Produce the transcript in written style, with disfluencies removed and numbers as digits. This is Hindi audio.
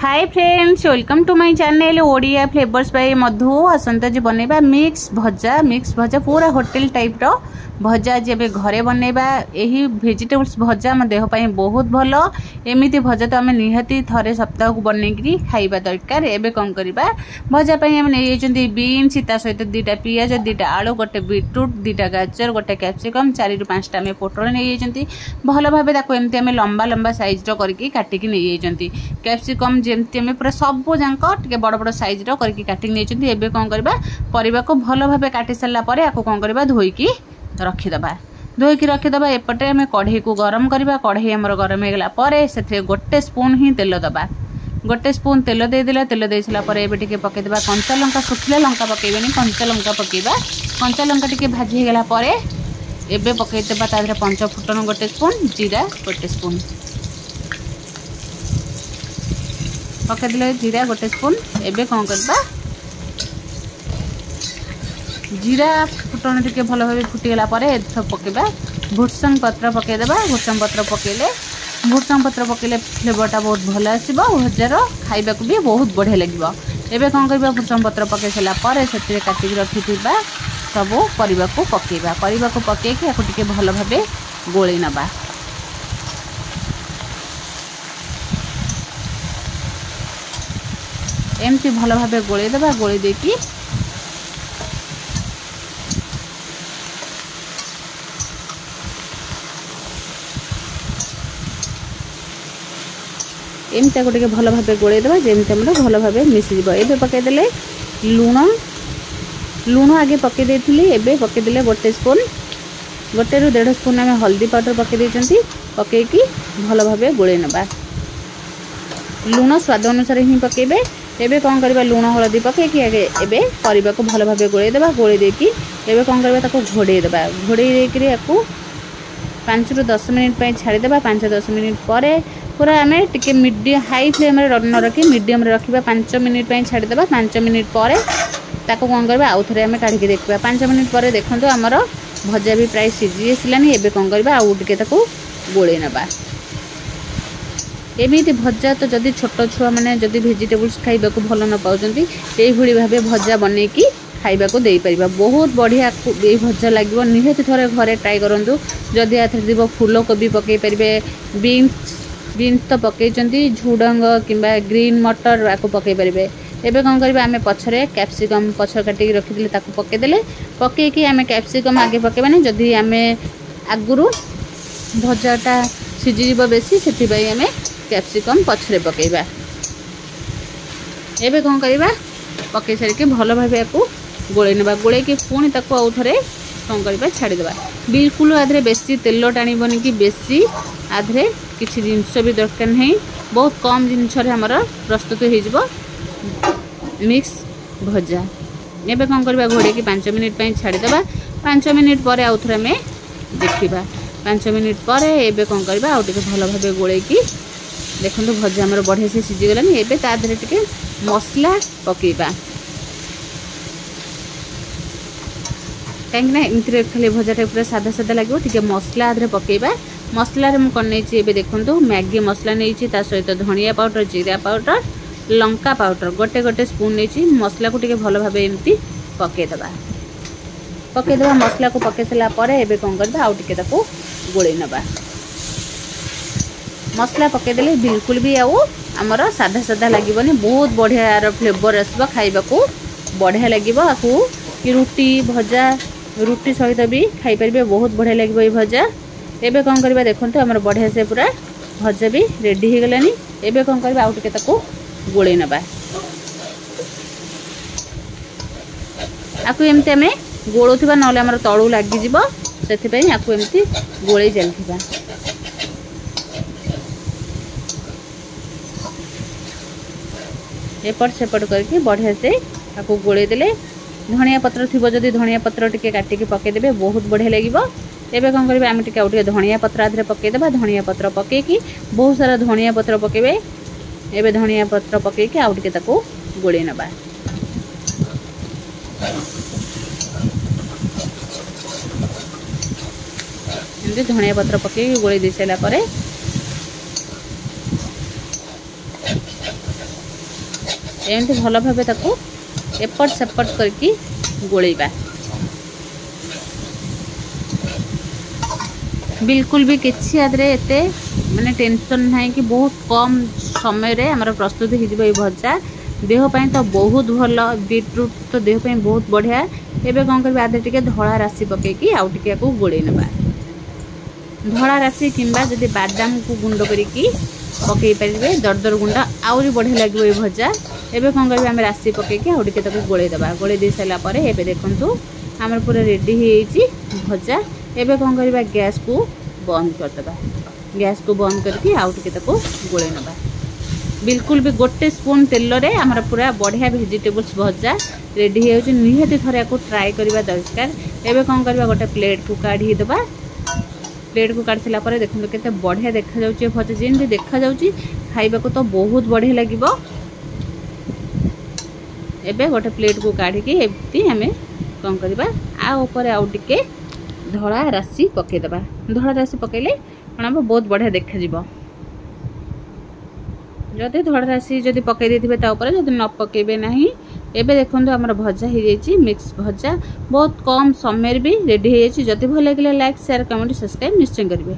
Hi friends, welcome to my channel Odia flavours by Madhu. आसंता जी बनैबा मिक्स भजा पूरा होटल टाइप रो भजा आज एबे घरे बनैबा। यही वेजिटेबल्स भजा हम देह पाई बहुत भल। एमिति भजा तो आम निहाती थरे सप्ताह को बनैकरी खाइबा दरकार। एबे कौन करबा भजा पाई हम नै जेंती बीन्स ता सहित दुईटा पियाज दुईटा आलू गोटे बीटरूट दुईटा गाजर गोटे कैप्सिकम 4 ରୁ 5टा आम पोटल नै जेंती भल भाबे ताको एमती आम लंबा लंबा साइज रो करके काटिकी नै जेंती कैप्सिकम जेमती आम पूरा सबू जाक टे बड़ बड़ साइज रो करके काटिक नहीं। एबे कौन करबा परिबा को भल भाबे काटि सारा पर आपको कौन करबा धोईकी रखीदबा। धोईकी रखीदबा एपटे आम कढ़ई को गरम करबा। कढ़ई आमर गरम हो गला परे से गोटे स्पून ही तेल दबा। गोटे स्पून तेल देदेला। तेल दे सारा पर एबे टिके पकेदेबा कंचा लंका। सुखिला लंका पकेबेनी, कंचा लंका पकेबा। कंचा लंका टिके भाजी हो गला परे एबे पकेदेबा ता देहरे पंच फुटन गोटे स्पून, जीरा गोटे स्पून पकड़े। जीरा गोटे स्पून एबे कौन करबा जीरा फुटन टिके भल भाव फुटीगला पकेबा भुर्संग पत्र पकईदेबा। भुर्संग पत्र पकेले फ्लेवरटा बहुत भल आसो। भजार खाइबा भी बहुत बढ़िया लगे। एबे कौन करबा भुर्संग पत्र पकई सारा पर से काटिक रखिथिबा सबू परिबा को पकेबा। परिबा को पकेकी याको टिके भल भाव गोली नबा। एमती भल भाव गोले देबा। गोले देकी एमती गोटे भल भाव गोले देबा जेमती हमर भल भाव मिसी जीवो। एबे पके देले लूण आगे पके देथिली। एबे पके देले गोटे स्पून, 1 ରୁ 1.5 स्पून आम हल्दी पाउडर पके देचंती। पकेकी भल भाव गोले नबा। लूण स्वाद अनुसार ही पकेबे। एबे कौन करबा लूण हलदी पकेकी आगे एबे परिबा को भल भाव गोले देबा। गोले देकी एबे कौन करबा ताको घोड़े देबा। घोड़े देकरी याकू 5 ରୁ 10 मिनिट पई छाड़ी देबा। 5-10 मिनिट परे पूरा आमे टिके मीडियम हाई फ्लेम रे न रखी मीडियम रे रखिबा। 5 मिनिट पई छाड़ी देबा। 5 मिनिट परे ताको कौन करबा आउ थरे आमे काढी के देखबा। 5 मिनिट परे देखंतु हमर भजा भी प्राय सिझी आसिलानी। एबे कौन करबा आउ टिके ताको गोले नबा। एमिति भजा तो जदि छोट छुआ मैंने जदि वेजिटेबल्स खाइबा को भल न पाउचंती एई भली भाबे भजा बनेकी खाइबा को देई परिबा। बहुत बढ़िया ए भजा लागबो। निहाती थरे घरे ट्राई करंतु। जदि आथरे दिबो फूल कोबी पकई परिबे, बीन्स तो पकईचंती, झुडंग किंबा ग्रीन मटर आको पकई परिबे। एबे कौन करबा आमे पछरे कैप्सिकम पछर काटी रखिदिले ताको पकई देले। पकईकी आमे कैप्सिकम आगे पकेबानी। जदि आमे आगुरु भजाटा सिझी जीव बेसी सेति बाई आमे कैप्सिकम पछरे पकेबा। एबे कौन करबा पकई सारिके भल भाव याकू गोले नेबा। गोले की पुणी ताको आउ थरे कौन करबा छाड़ी देबा। बिल्कुल आधरे बेसी तेल टाणीबनी कि बेसी आधरे किछि जिंस भी दरकार नहीं। बहुत कम जिंस रे हमर प्रस्तुत हो जिवो मिक्स भजा। एबे कौन करबा घोड़े की 5 मिनिट पई छाड़ी देबा। 5 मिनिट परे आउ थरे में देखिबा। 5 मिनिट परे एबे कौन करबा आउ टिके भल भाव गोले की देखो भजा हमर बढ़िया से सिझी गलानी। एबे ता देहरे टिके मसला पकेबा। कहीं एमती खाली भजाटा पूरा सादा सादा लगे टिके मसला आधे पकेबा। मसला रे मुझे कौन नहीं एबे देखंतु मैगी मसला नहीं ता सहित धनिया पाउडर, जीरा पाउडर, लंका पाउडर गोटे गोटे स्पून नहीं। मसला को टिके भल भाव एमती पकेदेबा। मसला को पके सारा पर एबे कौन करबा आउ टिके ताको गोले नबा। मसला पकेदेले बिल्कुल भी आउ आमर सादा सादा लगे। बहुत बढ़िया यार फ्लेवर आसो। खाइबा को बढ़िया लगे। आपको कि रुटी भजा रुटी सहित भी खाई परिबे। बहुत बढ़िया लगे ये भजा। एबे कौन करबा देखंतु हमर बढ़िया से पूरा भजा भी रेडी हो गलानी। एबे कौन करबा आउ टिके ताको गोले नबा। आकु एमती आमे गोळुथिबा नले हमर तळु लागि जिवो। सेति पई आकु एमती गोळे चलथिबा। एपट सेपट करके बढ़िया से आपको गोले देले। धनिया पत्र थी जदि धनिया पत्र टिके काटिकी पकईदेवे बहुत बढ़िया लगे। एबे कौन करबे आम टिके आउटे धनिया पत्र आधे पकईदेबा। धनिया पत्र पकईकी बहुत सारा धनिया पत्र पकेबे। एबे धनिया पत्र पकईकी आउ टिके ताको गोले नबा। एमती धनिया पत्र पकईकी गोले दे सारा परे एमती भल भाव ताको एपट सेपट करके गोलेबा। बिल्कुल भी किसी आदरे एते माने टेंशन नहीं कि बहुत कम समय रे हमर प्रस्तुत हो भजा। देह पाई तो बहुत भल, बीटरूट तो देह पाई बहुत बढ़िया। एबे कौन कर आधे टिके धड़ा राशि पकईकि आउ टिके को गोड़े नबा। धड़ा राशि किंबा जदि बादाम को गुंड करिकी पकई पारे दरदर गुंड आउरी बढ़िया लगे ये भजा। एबे कौन कर आम राशि पकईकि आउ टिके ताको गोड़े दबा। गोड़े दे सारा पर एबे देखंतु आमर पूरा रेडी हो भजा। एबे कौन करबा गैस को बंद कर दबा। गैस को बंद करके आउ टिके ताको गोळे नबा। बिल्कुल भी गोटे स्पून तेल रे हमर पूरा बढ़िया वेजिटेबल्स भजा रेडी हो। निहाती थरे को ट्राई करबा दरकार। एबे कौन करबा गोटे प्लेट को काढी दबा। प्लेट को काढी सला पर देखो केते बढ़िया देखा जाउची भजा। जेंति देखा जाउची खाइबा को तो बहुत बढ़िया लागिबो। एबे गोटे प्लेट को काढी के एबती हमें कौन करबा आ ऊपर आउ टिके धड़ा राशि पकई दबा। धड़ा राशि पकईले कौन बहुत बढ़िया देखा जीवो। जदि धड़ा राशि जदि पकई देथिबे ता ऊपर, जदि न पकेबे नाही। एबे देखंतु हमर भजा हो जाइछि मिक्स भजा। बहुत कम समय भी रेडी हो जाइछि। जदि भल लागिले लाइक शेयर कमेंट सब्सक्राइब निश्चय करिवे।